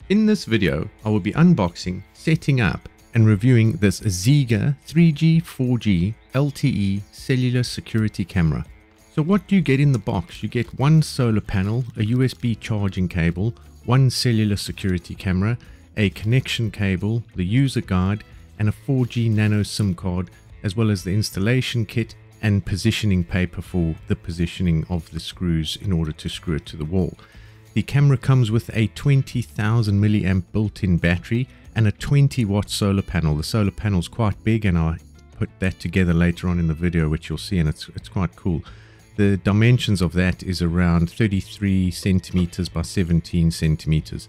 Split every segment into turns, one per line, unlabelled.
In this video, I will be unboxing, setting up and reviewing this Xega 3G, 4G, LTE cellular security camera. So what do you get in the box? You get one solar panel, a USB charging cable, one cellular security camera, a connection cable, the user guide, and a 4G nano SIM card, as well as the installation kit and positioning paper for the positioning of the screws in order to screw it to the wall. The camera comes with a 20,000 milliamp built-in battery and a 20-watt solar panel. The solar panel is quite big, and I put that together later on in the video, which you'll see, and it's quite cool. The dimensions of that is around 33 centimeters by 17 centimeters.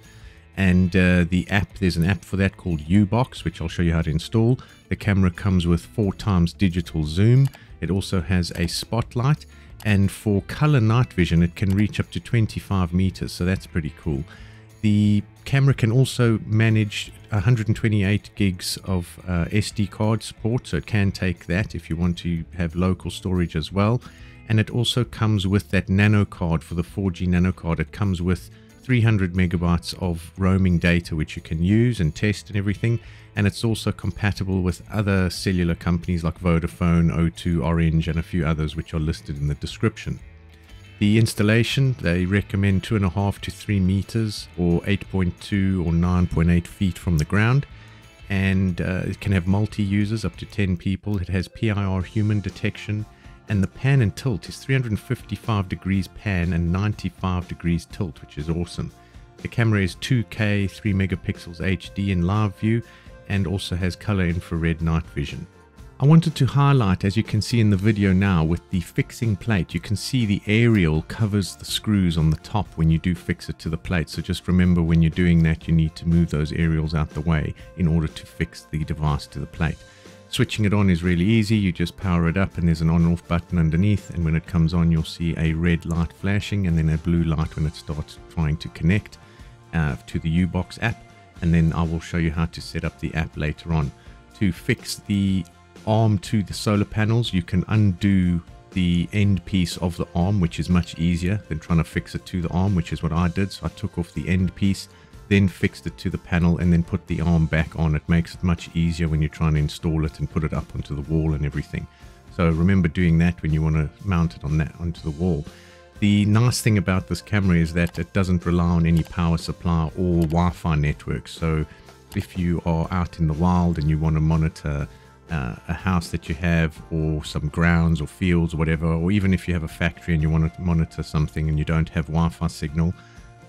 And the app, there's an app for that called U-Box, which I'll show you how to install. The camera comes with 4x digital zoom. It also has a spotlight, and for color night vision it can reach up to 25 meters, so that's pretty cool. The camera can also manage 128 gigs of SD card support, so it can take that if you want to have local storage as well. And it also comes with that nano card for the 4G nano card. It comes with 300 megabytes of roaming data, which you can use and test and everything. And it's also compatible with other cellular companies like Vodafone, O2, Orange, and a few others which are listed in the description. The installation, they recommend 2.5 to 3 meters or 8.2 or 9.8 feet from the ground. And it can have multi-users up to 10 people. It has PIR human detection. And the pan and tilt is 355 degrees pan and 95 degrees tilt, which is awesome. The camera is 2K 3 megapixels HD in live view and also has color infrared night vision. I wanted to highlight, as you can see in the video now, with the fixing plate, you can see the aerial covers the screws on the top when you do fix it to the plate. So just remember, when you're doing that, you need to move those aerials out the way in order to fix the device to the plate. Switching it on is really easy. You just power it up and there's an on-off button underneath, and when it comes on you'll see a red light flashing and then a blue light when it starts trying to connect to the U-Box app. And then I will show you how to set up the app later on. To fix the arm to the solar panels, you can undo the end piece of the arm, which is much easier than trying to fix it to the arm, which is what I did. So I took off the end piece, then fixed it to the panel, and then put the arm back on. It makes it much easier when you're trying to install it and put it up onto the wall and everything. So remember doing that when you want to mount it onto the wall. The nice thing about this camera is that it doesn't rely on any power supply or Wi-Fi network. So if you are out in the wild and you want to monitor a house that you have, or some grounds or fields or whatever, or even if you have a factory and you want to monitor something and you don't have Wi-Fi signal,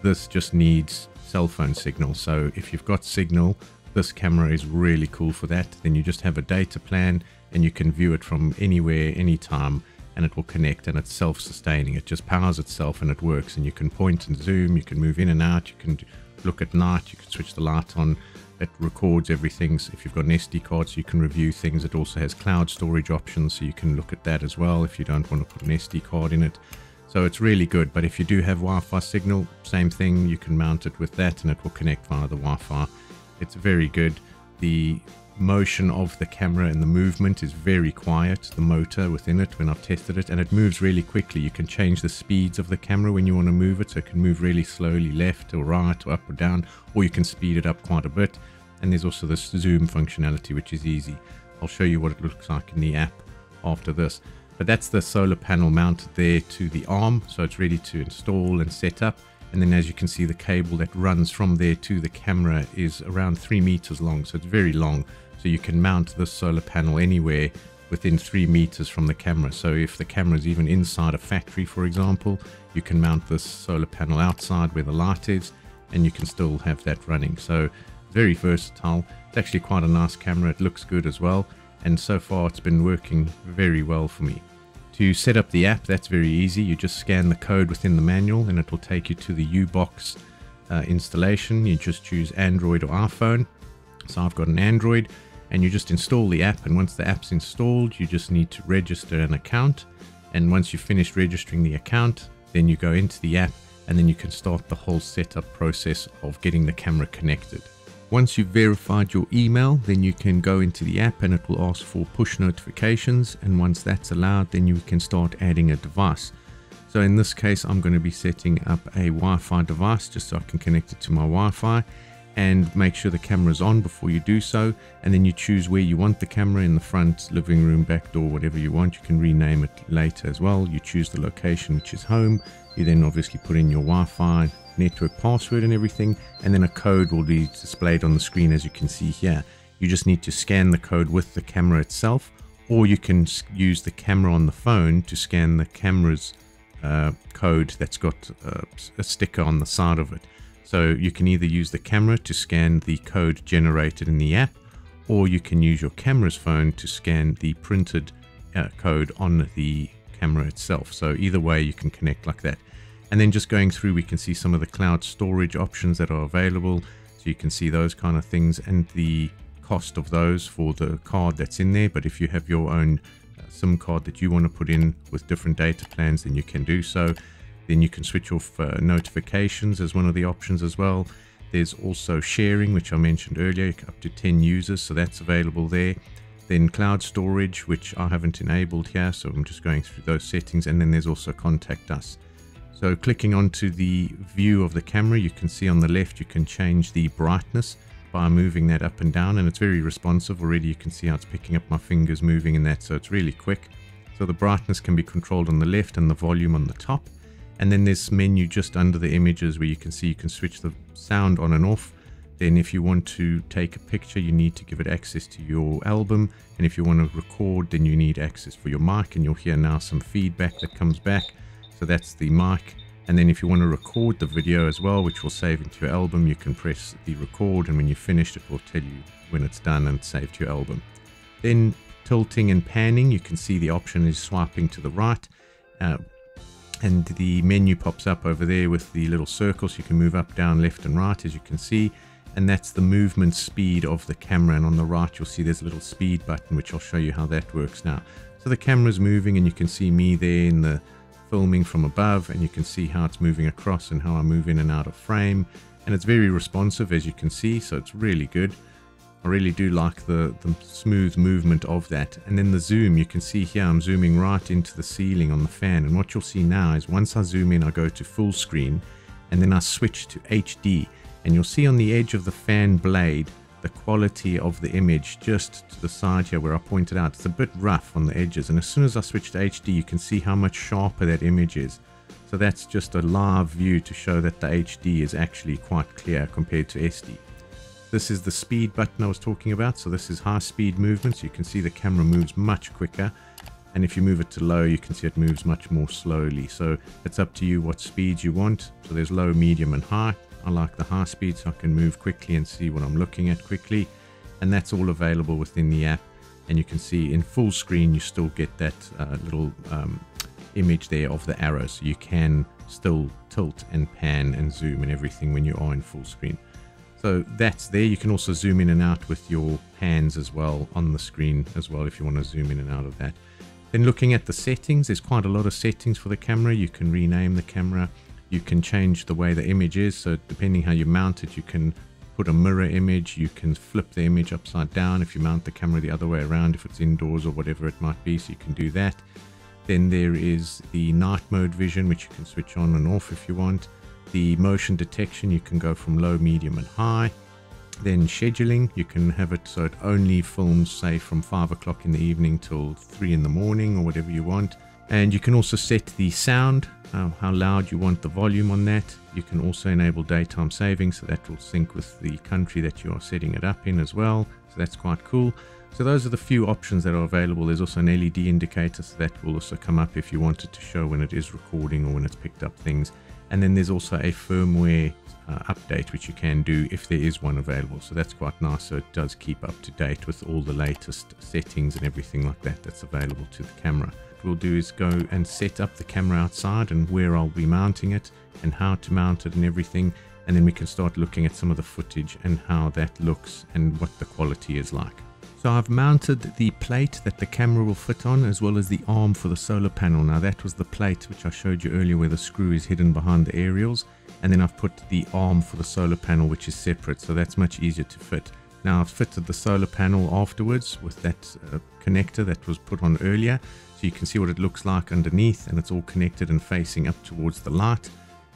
this just needs cell phone signal. So if you've got signal, this camera is really cool for that. Then you just have a data plan and you can view it from anywhere, anytime, and it will connect, and it's self-sustaining. It just powers itself and it works, and you can point and zoom, you can move in and out, you can look at night, you can switch the light on. It records everything. So if you've got an SD card, so you can review things. It also has cloud storage options, so you can look at that as well if you don't want to put an SD card in it. So it's really good. But if you do have Wi-Fi signal, same thing, you can mount it with that and it will connect via the Wi-Fi. It's very good. The motion of the camera and the movement is very quiet, the motor within it, when I've tested it, and it moves really quickly. You can change the speeds of the camera when you want to move it, so it can move really slowly left or right or up or down, or you can speed it up quite a bit. And there's also this zoom functionality, which is easy. I'll show you what it looks like in the app after this. But that's the solar panel mounted there to the arm, so it's ready to install and set up. And then as you can see, the cable that runs from there to the camera is around 3 meters long, so it's very long. So you can mount this solar panel anywhere within 3 meters from the camera. So if the camera is even inside a factory, for example, you can mount this solar panel outside where the light is, and you can still have that running. So very versatile. It's actually quite a nice camera. It looks good as well, and so far it's been working very well for me. To set up the app, that's very easy. You just scan the code within the manual and it will take you to the U-Box installation. You just choose Android or iPhone. So I've got an Android, and you just install the app, and once the app's installed, you just need to register an account. And once you've finished registering the account, then you go into the app, and then you can start the whole setup process of getting the camera connected. Once you've verified your email, then you can go into the app and it will ask for push notifications, and once that's allowed, then you can start adding a device. So in this case, I'm going to be setting up a Wi-Fi device just so I can connect it to my Wi-Fi. and make sure the camera is on before you do so. And then you choose where you want the camera, in the front, living room, back door, whatever you want. You can rename it later as well. You choose the location, which is home. You then obviously put in your Wi-Fi network password and everything, and then a code will be displayed on the screen, as you can see here. You just need to scan the code with the camera itself, or you can use the camera on the phone to scan the camera's code that's got a sticker on the side of it. So you can either use the camera to scan the code generated in the app, or you can use your camera's phone to scan the printed code on the camera itself. So either way you can connect like that. And then just going through, we can see some of the cloud storage options that are available. So you can see those kind of things and the cost of those for the card that's in there. But if you have your own SIM card that you want to put in with different data plans, then you can do so. Then you can switch off notifications as one of the options as well. There's also sharing, which I mentioned earlier, up to 10 users, so that's available there. Then cloud storage, which I haven't enabled here, so I'm just going through those settings. And then there's also contact us. So clicking onto the view of the camera, you can see on the left you can change the brightness by moving that up and down, and it's very responsive already. You can see how it's picking up my fingers moving in that, so it's really quick. So the brightness can be controlled on the left and the volume on the top. And then there's menu just under the images where you can see you can switch the sound on and off. Then if you want to take a picture, you need to give it access to your album. And if you want to record, then you need access for your mic, and you'll hear now some feedback that comes back. So that's the mic. And then if you want to record the video as well, which will save into your album, you can press the record, and when you're finished, it will tell you when it's done and saved to your album. Then tilting and panning, you can see the option is swiping to the right. And the menu pops up over there with the little circles. You can move up, down, left and right, as you can see. And that's the movement speed of the camera. And on the right, you'll see there's a little speed button, which I'll show you how that works now. So the camera's moving, and you can see me there in the filming from above, and you can see how it's moving across and how I move in and out of frame. And it's very responsive, as you can see, so it's really good. I really do like the smooth movement of that. And then the zoom, you can see here I'm zooming right into the ceiling on the fan, and what you'll see now is once I zoom in, I go to full screen, and then I switch to HD, and you'll see on the edge of the fan blade the quality of the image just to the side here where I pointed out. It's a bit rough on the edges, and as soon as I switch to HD, you can see how much sharper that image is. So that's just a live view to show that the HD is actually quite clear compared to SD. This is the speed button I was talking about. So this is high speed movements. You can see the camera moves much quicker, and if you move it to low, you can see it moves much more slowly. So it's up to you what speeds you want. So there's low, medium and high. I like the high speed so I can move quickly and see what I'm looking at quickly, and that's all available within the app. And you can see in full screen you still get that little image there of the arrows. So you can still tilt and pan and zoom and everything when you are in full screen. So that's there. You can also zoom in and out with your hands as well on the screen as well if you want to zoom in and out of that. Then looking at the settings, there's quite a lot of settings for the camera. You can rename the camera. You can change the way the image is. So depending how you mount it, you can put a mirror image. You can flip the image upside down if you mount the camera the other way around, if it's indoors or whatever it might be. So you can do that. Then there is the night mode vision, which you can switch on and off if you want. The motion detection, you can go from low, medium and high. Then scheduling, you can have it so it only films, say, from 5 o'clock in the evening till 3 in the morning or whatever you want. And you can also set the sound, how loud you want the volume on that. You can also enable daytime saving, so that will sync with the country that you are setting it up in as well. So that's quite cool. So those are the few options that are available. There's also an LED indicator, so that will also come up if you wanted to show when it is recording or when it's picked up things. And then there's also a firmware update, which you can do if there is one available. So that's quite nice. So it does keep up to date with all the latest settings and everything like that that's available to the camera. What we'll do is go and set up the camera outside and where I'll be mounting it and how to mount it and everything. And then we can start looking at some of the footage and how that looks and what the quality is like. So I've mounted the plate that the camera will fit on, as well as the arm for the solar panel. Now that was the plate which I showed you earlier where the screw is hidden behind the aerials. And then I've put the arm for the solar panel, which is separate, so that's much easier to fit. Now I've fitted the solar panel afterwards with that connector that was put on earlier. So you can see what it looks like underneath, and it's all connected and facing up towards the light.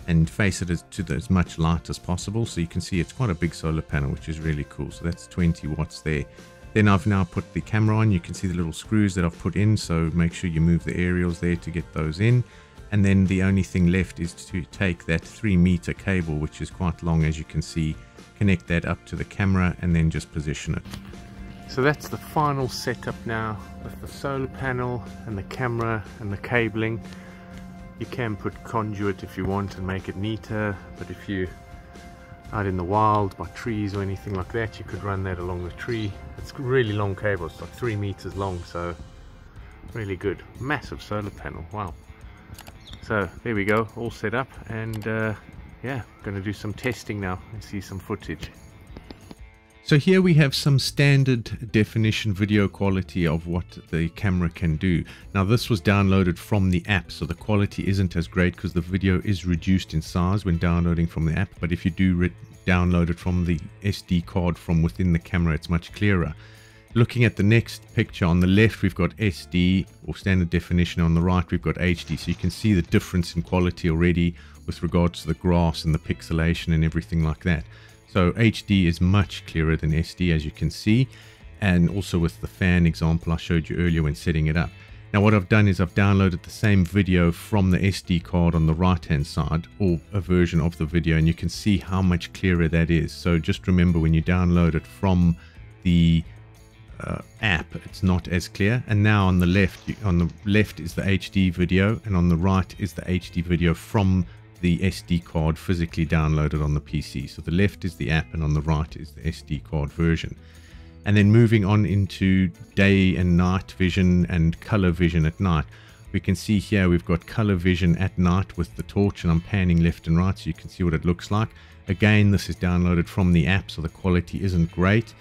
and face it as much light as possible. So you can see it's quite a big solar panel, which is really cool. So that's 20 watts there. Then I've now put the camera on. You can see the little screws that I've put in, so make sure you move the aerials there to get those in. And then the only thing left is to take that 3-meter cable, which is quite long, as you can see, connect that up to the camera and then just position it. So that's the final setup now with the solar panel and the camera and the cabling. You can put conduit if you want and make it neater, but if you out in the wild by trees or anything like that, you could run that along the tree. It's a really long cable, it's like 3 meters long, so really good. Massive solar panel, wow. So there we go, all set up, and yeah, going to do some testing now and see some footage. So here we have some standard definition video quality of what the camera can do. Now this was downloaded from the app, so the quality isn't as great because the video is reduced in size when downloading from the app. But if you do download it from the SD card from within the camera, it's much clearer. Looking at the next picture, on the left we've got SD or standard definition, on the right we've got HD. So you can see the difference in quality already with regards to the grass and the pixelation and everything like that. So HD is much clearer than SD, as you can see, and also with the fan example I showed you earlier when setting it up. Now what I've done is I've downloaded the same video from the SD card on the right hand side, or a version of the video, and you can see how much clearer that is. So just remember, when you download it from the app, it's not as clear. And now on the left is the HD video, and on the right is the HD video from the SD card physically downloaded on the PC. So the left is the app and on the right is the SD card version. And then moving on into day and night vision and color vision at night, we can see here we've got color vision at night with the torch, and I'm panning left and right so you can see what it looks like. Again, this is downloaded from the app, so the quality isn't great,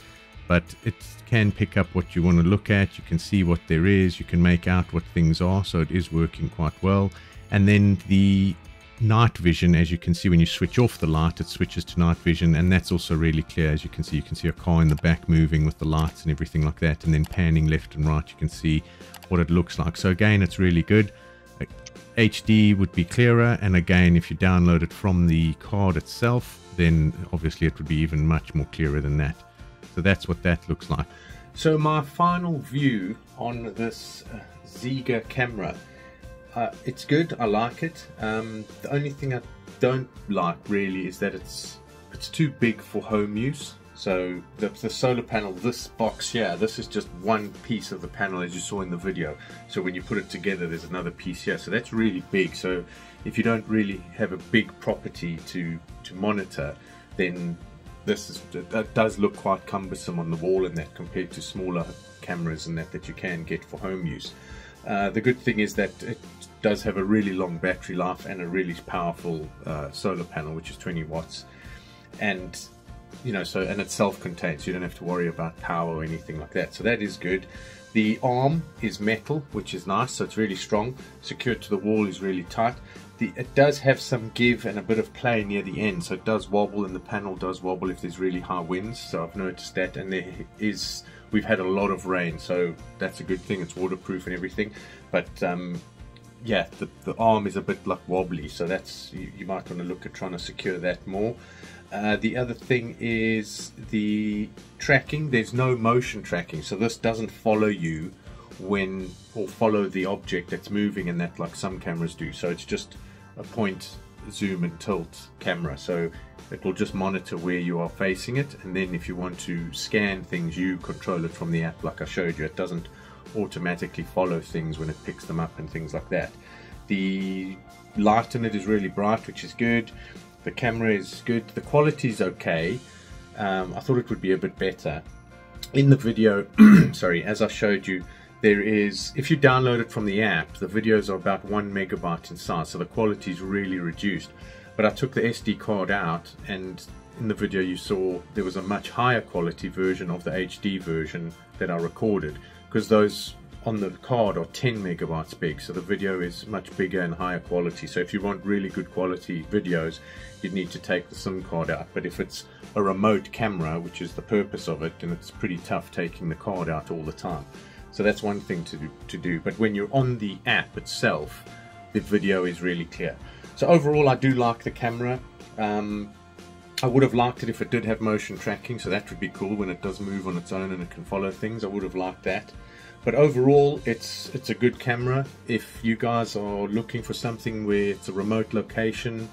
but it can pick up what you want to look at. You can see what there is, you can make out what things are, so it is working quite well. And then the night vision, as you can see, when you switch off the light, it switches to night vision, and that's also really clear. As you can see a car in the back moving with the lights and everything like that, and then panning left and right, you can see what it looks like. So again, it's really good. HD would be clearer, and again, if you download it from the card itself, then obviously it would be even much more clearer than that. So that's what that looks like. So my final view on this Xega camera, it's good, I like it. The only thing I don't like really is that it's too big for home use. So the solar panel, this box here, this is just one piece of the panel as you saw in the video. So when you put it together, there's another piece here. So that's really big. So if you don't really have a big property to monitor, then that does look quite cumbersome on the wall and that, compared to smaller cameras and that you can get for home use. The good thing is that it does have a really long battery life and a really powerful solar panel, which is 20 watts. And and it's self-contained, so you don't have to worry about power or anything like that. So that is good. The arm is metal, which is nice, so it's really strong. Secured to the wall is really tight. It does have some give and a bit of play near the end, so it does wobble, and the panel does wobble if there's really high winds. So I've noticed that, and we've had a lot of rain, so that's a good thing. It's waterproof and everything, but yeah, the arm is a bit like wobbly, so that's you might want to look at trying to secure that more. The other thing is the tracking. There's no motion tracking, so this doesn't follow you or follow the object that's moving and that, like some cameras do. So it's just a point, zoom and tilt camera, so it will just monitor where you are facing it, and then if you want to scan things, you control it from the app like I showed you. It doesn't automatically follow things when it picks them up and things like that. The light in it is really bright, which is good. The camera is good. The quality is okay. I thought it would be a bit better. In the video, sorry, as I showed you, there is, if you download it from the app, the videos are about 1 megabyte in size, so the quality is really reduced. But I took the SD card out, and in the video you saw there was a much higher quality version of the HD version that I recorded, because those on the card are 10 megabytes big, so the video is much bigger and higher quality. So if you want really good quality videos, you'd need to take the SIM card out. But if it's a remote camera, which is the purpose of it, then it's pretty tough taking the card out all the time. So that's one thing to do. But when you're on the app itself, the video is really clear. So overall, I do like the camera. I would have liked it if it did have motion tracking, so that would be cool when it does move on its own and it can follow things. I would have liked that. But overall, it's a good camera. If you guys are looking for something where it's a remote location,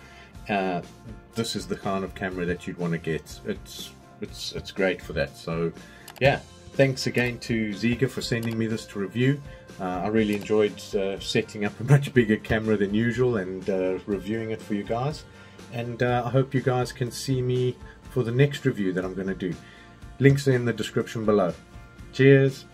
this is the kind of camera that you'd want to get. It's great for that. So yeah, thanks again to Xega for sending me this to review. I really enjoyed setting up a much bigger camera than usual and reviewing it for you guys. And I hope you guys can see me for the next review that I'm going to do. Links are in the description below. Cheers!